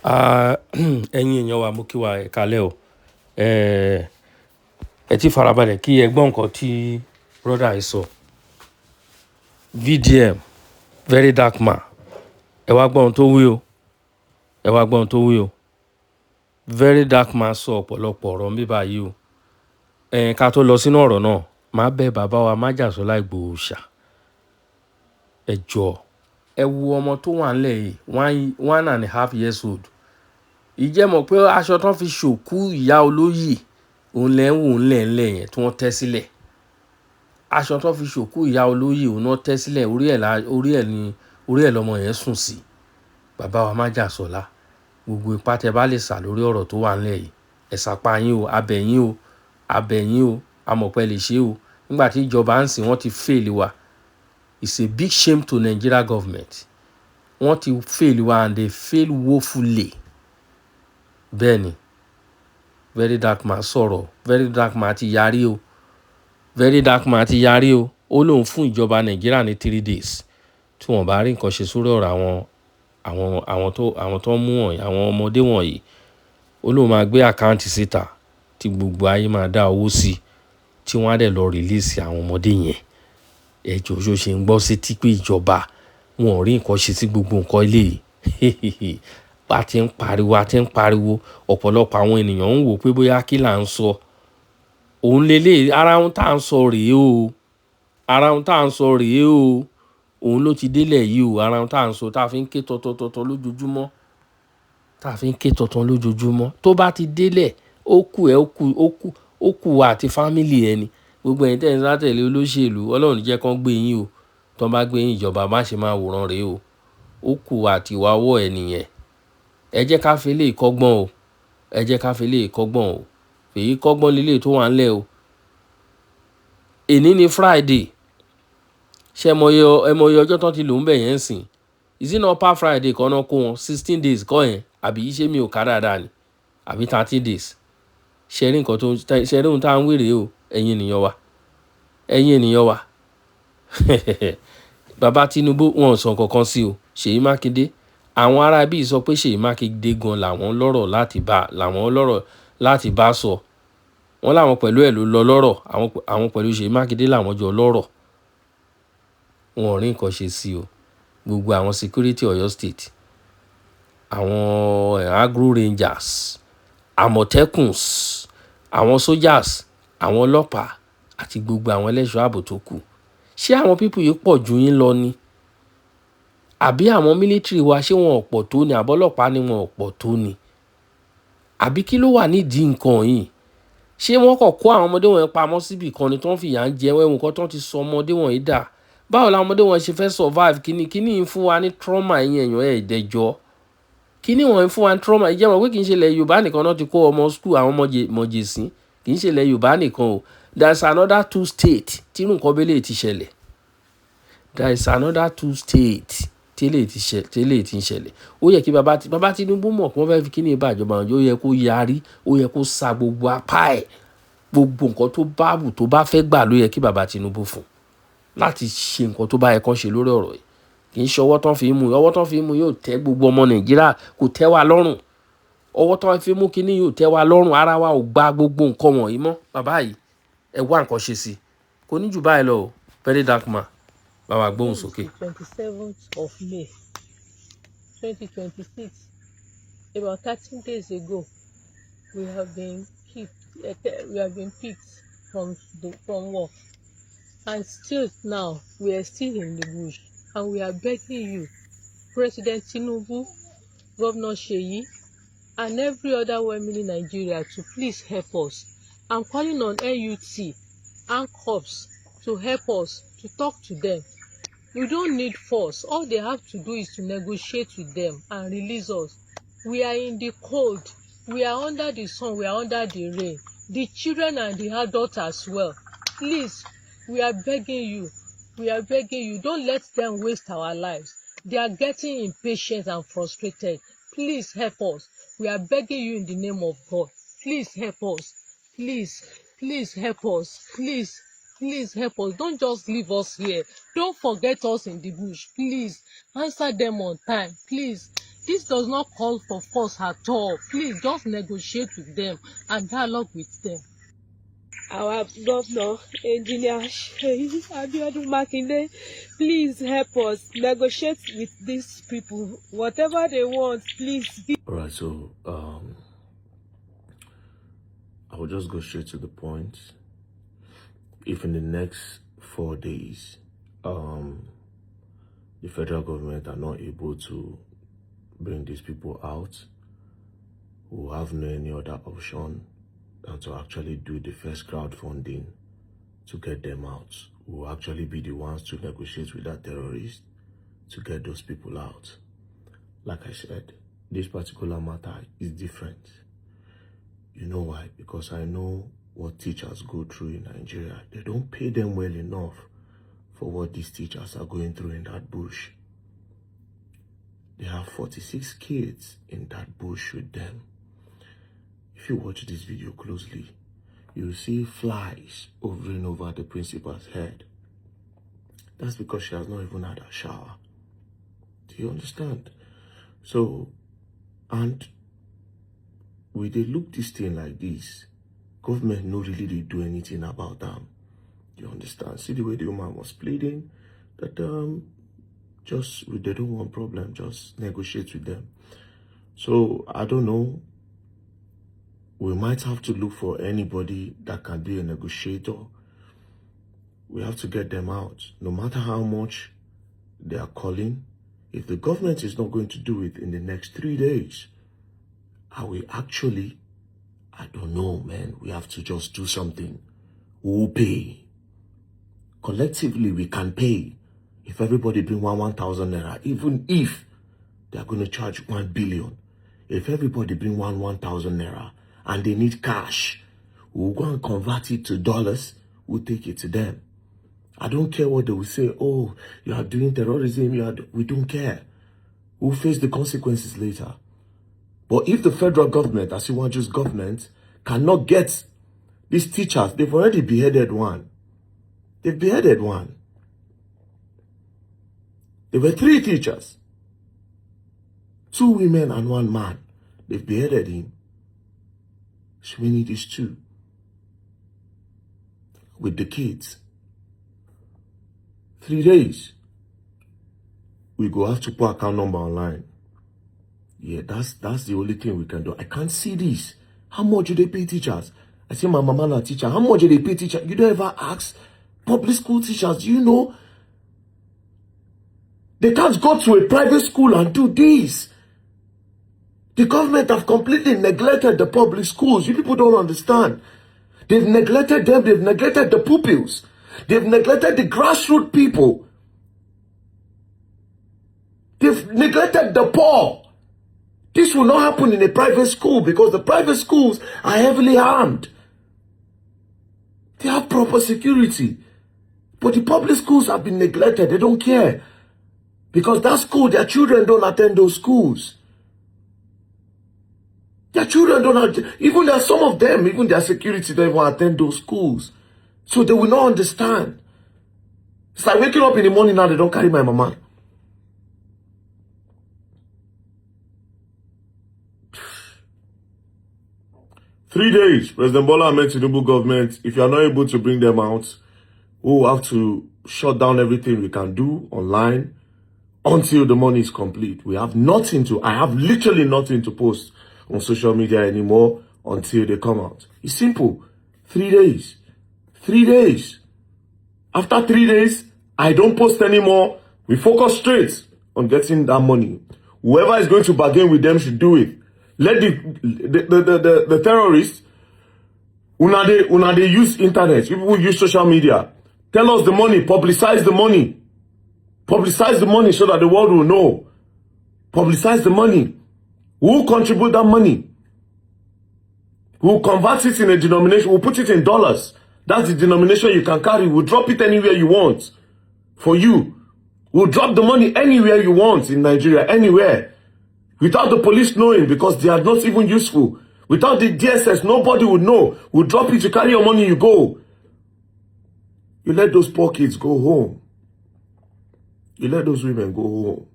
ẹ̀yin èèyàn wa mú kí wa ẹ kálẹ́ o. Ẹ ti farabalẹ̀ kí ẹ gbọ́ nǹkan tí brother yìí sọ. VDM Verydarkman ẹ wá gbọ́ ohun tó wí o. Ẹ wá gbọ́ ohun tó wí o. Verydarkman sọ ọ̀pọ̀lọpọ̀ ọ̀rọ̀ níbí báyìí o. Ká tó lọ sínú ọ̀rọ̀ náà, máa bẹ̀ bàbá wa Májàsọ́lá Ìgbòho Òòṣà. Ẹ jọ̀ọ́ ẹ wo ọmọ tó wà nílẹ̀ yìí 1.5 years old. Ìjẹ́ mọ̀ pé aṣọ tán fi ṣòkú ìyá olóyè òun lẹ́ ń wò ńlẹ̀ yẹn tí wọ́n tẹ́ sílẹ̀. Aṣọ tán fi ṣòkú ìyá olóyè òun náà tẹ́ sílẹ̀, orí ẹ̀ lọmọ yẹn sùn sí. Bàbá wa Májàsọ́lá, gbogbo ipá tẹ bá lè sà lórí ọ̀rọ̀ tó wà nílẹ̀ yìí, ẹ sàpá yín o, abẹ̀yín o, amọ̀pẹ́ lè ṣe o. Nígbà tí ìjọba ń sìn wọ́n ti fail wa. It's a big shame to Nigeria government. Wọ́n ti fail wa and they fail woefully. Bẹ́ẹ̀ni, Verydarkman sọ̀rọ̀. Verydarkman ti yarí o. Verydarkman ti yarí o. Ó lóun fún ìjọba Nàìjíríà ní 3 days tí wọ́n bá rí nǹkan ṣe sórí ọ̀rọ̀ àwọn tó ń mú wọ̀nyí, àwọn ọmọdé wọ̀nyí. Ó lóun máa gbé àkáǹtì síta tí gbogbo ayé máa dá owó sí, tí wọ́n á dẹ̀ lọ release àwọn ọmọdé yẹn. Ẹjọ́ ṣó ṣe ń gbọ́ sí tí pé ìjọba wọn ò rí nǹkan ṣe sí gbogbo nǹkan ilé yìí. A ti ń pariwo ọ̀pọ̀lọpọ̀ àwọn ènìyàn ń wò pé bóyá kí là ń sọ. Òun lélẹ̀ ara ohun tá à ń sọ rèé o. Ara ohun tá à ń sọ rèé o. Òun ló ti délẹ̀ yìí o. Ara ohun tá à ń sọ tá a fi ń ké tọ̀tọ̀tọ̀ lójoojúmọ́. Tá a fi ń ké tọ̀tọ̀ lójoojúmọ́. Tó bá ti délẹ̀ ó kù wa àti fámìlì ẹni. Gbogbo ẹ̀yin tẹ́ ń sátẹ̀lé olóṣèlú, Ọlọ́run jẹ́ kán gbé yín o. Tán bá gbé yín ìjọba má ṣe máa wòran rèé o. Ó kù wa àti ìwà ọwọ́ ẹ nìyẹn. Ẹ jẹ́ ká fi eléyìí kọ́gbọ́n o. Ẹ jẹ́ ká fi eléyìí kọ́gbọ́n o. Fèyí kọ́gbọ́n lélẹ̀ tó wà ńlẹ̀ o. Èní ni Friday. Ṣé ẹ mọye ọjọ́ tán ti lò ń bẹ̀ yẹn sìn? Is it not per Friday kan náà kó wọn 16 days kọ́ yẹn? Àbí ṣé mi ò ká dáadáa ni? Àbí 30 days? Ṣé rí ohun tá à ń wèrè o? Ẹ̀yin ènìyàn wa. Bàbá Tinubu wọn ò sọ kankan sí o. Ṣèyí Mákindé. Àwọn ará bí sọ pé Ṣèyí Mákindé gan làwọn lọ́rọ̀ láti bá sọ. Wọ́n láwọn pẹ̀lú ẹ̀ ló lọ lọ́rọ̀. Àwọn pẹ̀lú Ṣèyí Mákindé làwọn jọ lọ́rọ̀. Wọn ò rí nǹkan ṣe sí o. Gbogbo àwọn security Ọ̀yọ́ state, àwọn agro rangers, àmọ̀tẹ́kùns, àwọn soldiers, àwọn ọlọ́pàá àti gbogbo àwọn ẹlẹ́ṣọ́ ààbò tó kù. Ṣé àwọn pípù yìí pọ̀ ju yín lọ ni? Àbí àwọn military wa ṣé wọn ò pọ̀ tó ni? Àbọ́lọ́pàá ni wọn ò pọ̀ tó ni? Àbí kí ló wà nídìí nǹkan yìí? Ṣé wọ́n kàn kó àwọn ọmọdé wọ̀nyí pamọ́ síbì kan ni tó ń fìyà ń jẹ wẹ́wọ̀n kan tó ti sọ ọmọdé wọ̀nyí dà? Báwo la ọmọdé wọn ṣe fẹ́ survive? Kíní ń fún wa ní trauma yín èèyàn ìdẹ́jọ́. Kíní wọ́n ń fún wa ní trauma? Ìjẹ́ mọ̀ pé kì í ṣe ilẹ̀ Yorùbá nìkan náà ti kó ọmọ school àwọn mọ̀jẹ̀sín. Kì í ṣe ilẹ̀ Yorùbá nìkan o. There is another 2 states tí irú nǹkan bẹ́lẹ̀ ti ṣẹlẹ̀. There is another 2 states tí eléyìí ti ń ṣẹlẹ̀. Ó yẹ kí bàbá Tinubu mọ̀ pé wọ́n fẹ́ fi kíní ìbàjọba ọ̀jọ́. Ó yẹ kó yarí. Ó yẹ kó sa gbogbo apá ẹ̀. Gbogbo nǹkan tó bá fẹ́ gbà ló yẹ kí bàbá Tinubu fún láti ṣe nǹkan tó bá yẹ kán ṣe lórí ọ̀rọ̀ yìí. Kì í ṣe ọwọ́ tán fi mú. Ọwọ́ tán fi mú yóò tẹ́ gbogbo ọmọ Nàìjíríà, kò tẹ́ wa lọ́rùn. Ọwọ́ tán fi mú kíní yóò tẹ́ wa lọ́rùn. Ara wa ò gba gbogbo nǹkan wọ̀nyí mọ́. Bàbá yìí ẹ wá nǹkan ṣe sí i. Kò ní jù báyìí lọ o. Verydarkman bàbá gbóhùn sókè. 27th of May 2026, about 13 days ago, we have been picked from work, and still now we are still in the bush, and we are begging you, President Tinubu, Governor Seyi, and every other woman in Nigeria to please help us. I'm calling on NUT and cops to help us, to talk to them. We don't need force. All they have to do is to negotiate with them and release us. We are in the cold. We are under the sun. We are under the rain. The children and the adults as well. Please, we are begging you. We are begging you. Don't let them waste our lives. They are getting impatient and frustrated. Please help us. We are begging you in the name of God. Please help us. Please help us. Please help us. Don't just leave us here. Don't forget us in the bush. Please answer them on time. Please. This does not call for force at all. Please just negotiate with them and dialogue with them. Our governor, Engineer Abiodun Makinde, please help us negotiate with these people. Whatever they want, please. All right, so I will just go straight to the point. If in the next 4 days, the federal government are not able to bring these people out, we'll have no any other option than to actually do the first crowdfunding to get them out. We'll actually be the ones to negotiate with that terrorist to get those people out. Like I said, this particular matter is different. You know why? Because I know what teachers go through in Nigeria. They don't pay them well enough for what these teachers are going through in that bush. They have 46 kids in that bush with them. If you watch this video closely, you'll see flies hovering over the principal's head. That's because she has not even had a shower. Do you understand? So, and when they look this thing like this, government no really they do anything about them. Do you understand? See the way the woman was pleading that just they don't want problem, just negotiate with them. So I don't know. We might have to look for anybody that can be a negotiator. We have to get them out, no matter how much they are calling. If the government is not going to do it in the next 3 days, are we actually, I don't know, man. We have to just do something. We'll pay. Collectively, we can pay. If everybody bring 1,000 naira, even if they are going to charge 1 billion, if everybody bring 1,000 naira and they need cash, we'll go and convert it to dollars. We'll take it to them. I don't care what they will say. Oh, you are doing terrorism. We don't care. We'll face the consequences later. But if the federal government, as you want just government, cannot get these teachers, they've already beheaded one. They've beheaded one. There were 3 teachers. 2 women and 1 man. They've beheaded him. So we need these 2. With the kids. 3 days. We go have to put account number online. Yeah, that's the only thing we can do. I can't see this. How much do they pay teachers? I see my mama na teacher. How much do they pay teachers? You don't ever ask public school teachers. Do you know? They can't go to a private school and do this. The government have completely neglected the public schools. You people don't understand. They've neglected them. They've neglected the pupils. They've neglected the grassroots people. They've neglected the poor. This will not happen in a private school because the private schools are heavily armed. They have proper security. But the public schools have been neglected. They don't care. Because that school, their children don't attend those schools. Their children don't attend. Even there are some of them, even their security don't even attend those schools. So they will not understand. It's like waking up in the morning now, they don't carry my mama. Three days, President Bola Ahmed Tinubu government, if you are not able to bring them out, we will have to shut down everything we can do online until the money is complete. We have nothing to, I have literally nothing to post on social media anymore until they come out. It's simple. 3 days. 3 days. After 3 days, I don't post anymore. We focus straight on getting that money. Whoever is going to bargain with them should do it. Let the terrorists, una they use internet, people use social media. Tell us the money, publicize the money. Publicize the money so that the world will know. Publicize the money. Who will contribute that money? Who will convert it in a denomination? We'll put it in dollars. That's the denomination you can carry. We'll drop it anywhere you want. For you. We'll drop the money anywhere you want in Nigeria. Anywhere. Without the police knowing, because they are not even useful. Without the DSS, nobody would know. We'll drop it, you carry your money, you go. You let those poor kids go home. You let those women go home.